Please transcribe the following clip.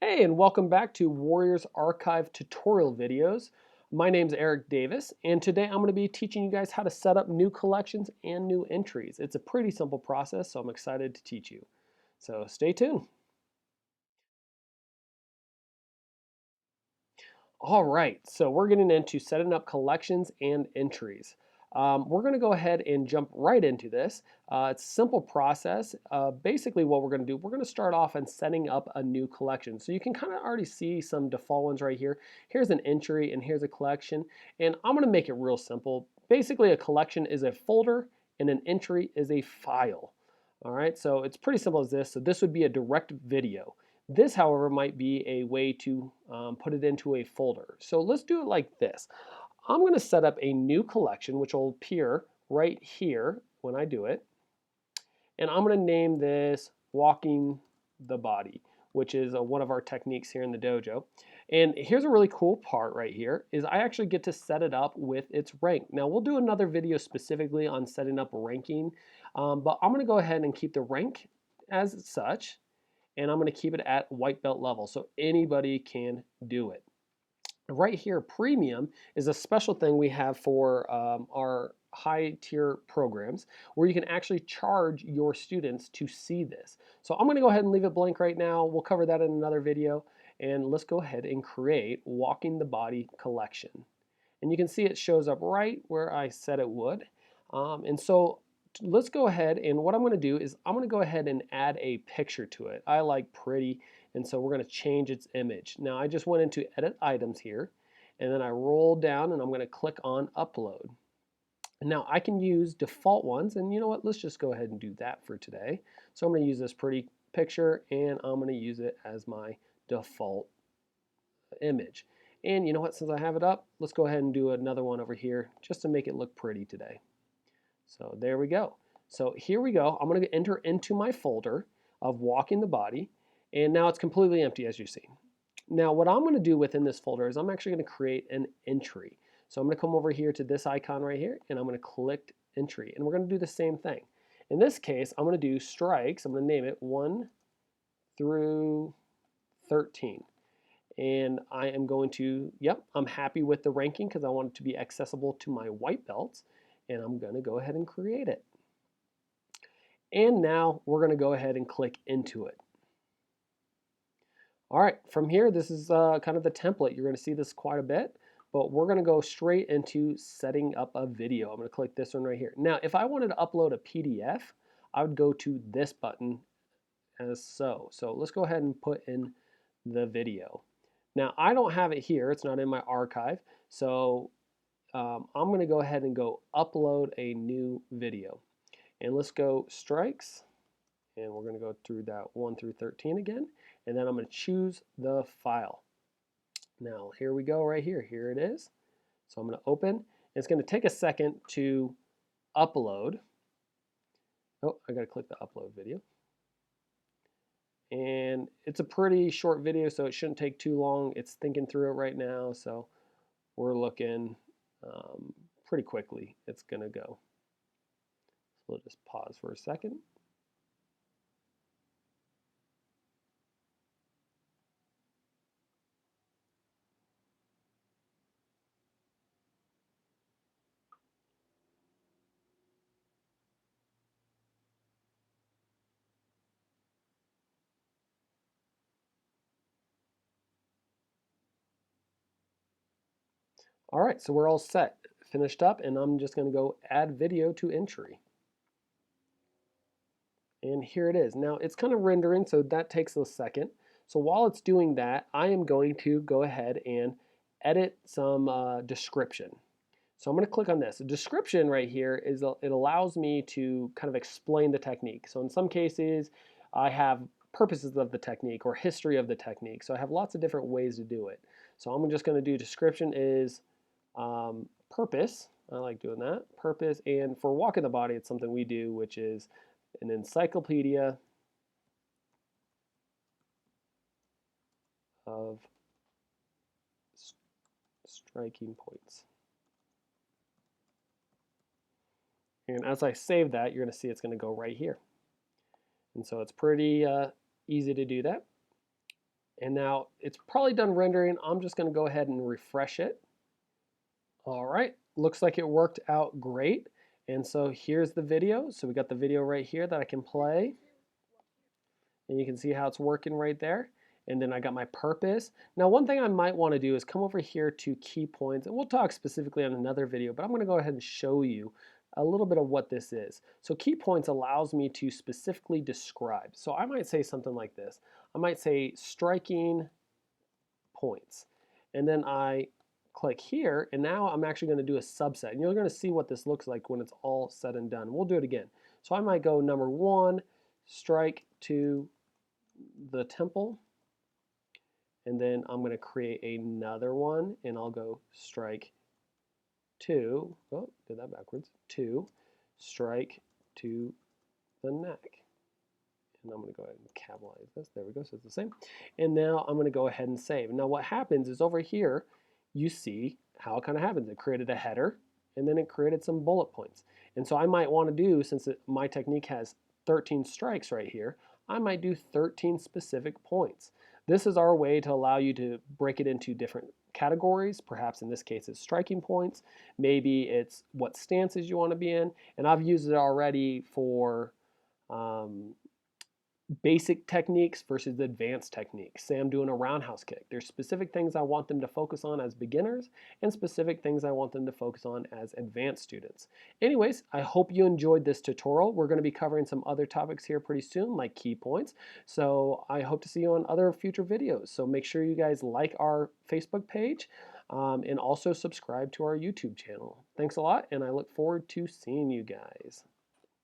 Hey, and welcome back to Warriors Archive tutorial videos. My name's Eric Davis, and today I'm going to be teaching you guys how to set up new collections and new entries. It's a pretty simple process, so I'm excited to teach you. So stay tuned. All right, so we're getting into setting up collections and entries. We're going to go ahead and jump right into this. It's a simple process. Basically, what we're going to do, we're going to start off and setting up a new collection. So you can kind of already see some default ones right here. Here's an entry and here's a collection. And I'm going to make it real simple. Basically, a collection is a folder and an entry is a file. All right, so it's pretty simple as this. So this would be a direct video. This, however, might be a way to put it into a folder. So let's do it like this. I'm going to set up a new collection, which will appear right here when I do it. And I'm going to name this Walking the Body, which is one of our techniques here in the dojo. And here's a really cool part right here is I actually get to set it up with its rank. Now we'll do another video specifically on setting up ranking, but I'm going to go ahead and keep the rank as such, and I'm going to keep it at white belt level so anybody can do it. Right here, premium is a special thing we have for our high tier programs where you can actually charge your students to see this. So I'm going to go ahead and leave it blank right now. We'll cover that in another video, and let's go ahead and create Walking the Body collection. And you can see it shows up right where I said it would. And so let's go ahead, and what I'm going to do is I'm going to go ahead and add a picture to it. I like pretty, and so we're going to change its image. Now I just went into edit items here, and then I roll down and I'm going to click on upload. Now I can use default ones, and you know what, let's just go ahead and do that for today. So I'm going to use this pretty picture and I'm going to use it as my default image. And you know what, since I have it up, let's go ahead and do another one over here just to make it look pretty today. So there we go. So here we go. I'm going to enter into my folder of Walking the Body, and now it's completely empty as you see. Now what I'm going to do within this folder is I'm actually going to create an entry. So I'm going to come over here to this icon right here, and I'm going to click entry, and we're going to do the same thing. In this case, I'm going to do strikes. I'm going to name it 1 through 13. And I am going to, yep, I'm happy with the ranking because I want it to be accessible to my white belts, and I'm going to go ahead and create it. And now we're going to go ahead and click into it. All right, from here, this is kind of the template. You're going to see this quite a bit, but we're going to go straight into setting up a video. I'm going to click this one right here. Now, if I wanted to upload a PDF, I would go to this button as so. So let's go ahead and put in the video. Now, I don't have it here. It's not in my archive. So I'm going to go ahead and go upload a new video. And let's go strikes. And we're going to go through that 1 through 13 again. And then I'm going to choose the file. Now, here we go right here. Here it is. So I'm going to open. It's going to take a second to upload. Oh, I got to click the upload video. And it's a pretty short video, so it shouldn't take too long. It's thinking through it right now, so we're looking pretty quickly. It's going to go. So we'll just pause for a second. All right, so we're all set, finished up, and I'm just going to go add video to entry. And here it is. Now it's kind of rendering, so that takes a second. So while it's doing that, I am going to go ahead and edit some description. So I'm going to click on this. The description right here is it allows me to kind of explain the technique. So in some cases, I have purposes of the technique or history of the technique. So I have lots of different ways to do it. So I'm just going to do description is purpose. I like doing that. Purpose, and for Walking the Body, it's something we do, which is an encyclopedia of striking points. And as I save that, you're going to see it's going to go right here. And so it's pretty easy to do that. And now it's probably done rendering. I'm just going to go ahead and refresh it. All right, looks like it worked out great. And so here's the video. So we got the video right here that I can play. And you can see how it's working right there. And then I got my purpose. Now, one thing I might want to do is come over here to key points, and we'll talk specifically on another video, but I'm going to go ahead and show you a little bit of what this is. So key points allows me to specifically describe. So I might say something like this. I might say striking points. And then I click here, and now I'm actually going to do a subset. And you're going to see what this looks like when it's all said and done. We'll do it again. So I might go number 1, strike to the temple, and then I'm going to create another one, and I'll go strike 2, oh, did that backwards, 2, strike to the neck. And I'm going to go ahead and capitalize this. There we go, so it's the same. And now I'm going to go ahead and save. Now what happens is over here, you see how it kind of happens. It created a header, and then it created some bullet points. And so I might want to do, since my technique has 13 strikes right here, I might do 13 specific points. This is our way to allow you to break it into different categories. Perhaps in this case it's striking points. Maybe it's what stances you want to be in. And I've used it already for basic techniques versus the advanced techniques. Say I'm doing a roundhouse kick. There's specific things I want them to focus on as beginners and specific things I want them to focus on as advanced students. Anyways, I hope you enjoyed this tutorial. We're going to be covering some other topics here pretty soon, like key points. So I hope to see you on other future videos. So make sure you guys like our Facebook page and also subscribe to our YouTube channel. Thanks a lot, and I look forward to seeing you guys.